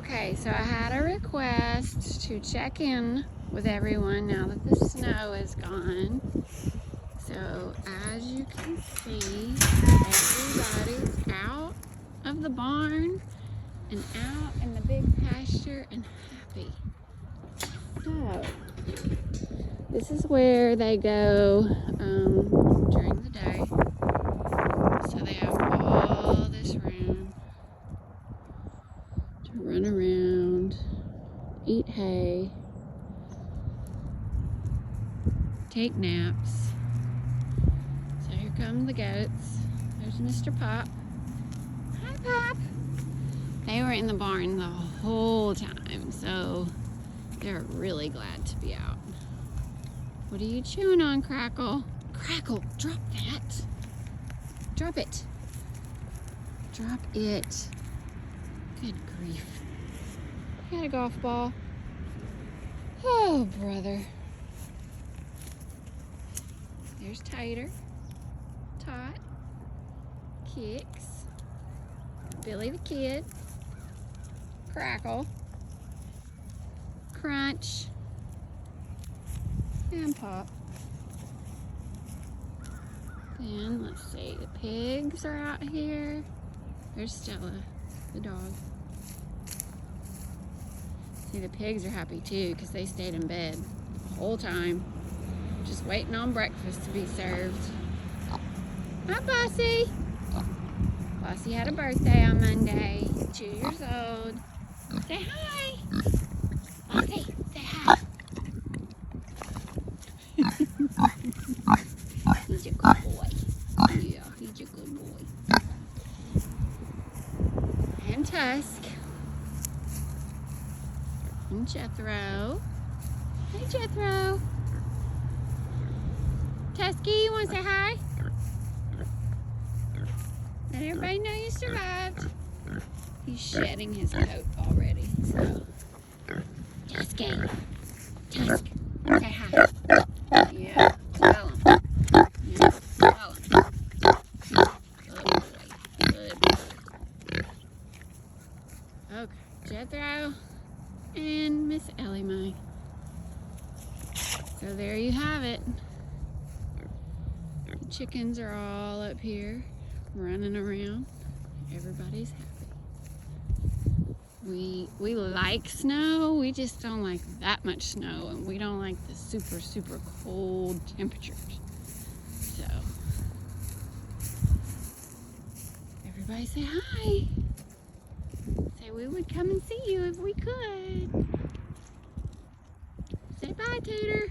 Okay, so I had a request to check in with everyone now that the snow is gone. So as you can see, everybody's out of the barn and out in the big pasture and happy. So this is where they go during the day. So they have all this room to run around, eat hay, take naps. So here come the goats. There's Mr. Pop. Hi, Pop. They were in the barn the whole time, so they're really glad to be out. What are you chewing on, Crackle? Crackle, drop that. Drop it. Drop it. Good grief. You got a golf ball? Oh, brother. There's Tater, Tot, Kicks, Billy the Kid, Crackle, Crunch, and Pop. Then let's see, the pigs are out here. There's Stella, the dog. See, the pigs are happy too because they stayed in bed the whole time, just waiting on breakfast to be served. Hi, Bossy. Bossy had a birthday on Monday. 2 years old. Say hi. Bossy, say hi. He's a good boy. Yeah, he's a good boy. And Tusk. And Jethro. Hey, Jethro. Tusky, you want to say hi? Let everybody know you survived. He's shedding his coat already, so. Tusky. Tusk, say hi. Yeah, tell him. Yeah, tell him. Good boy. Good boy. Okay, Jethro and Miss Ellie Mae. So there you have it. The chickens are all up here running around. Everybody's happy. We like snow, we just don't like that much snow, and we don't like the super cold temperatures. So everybody say hi. Say we would come and see you if we could. Say bye, Tater.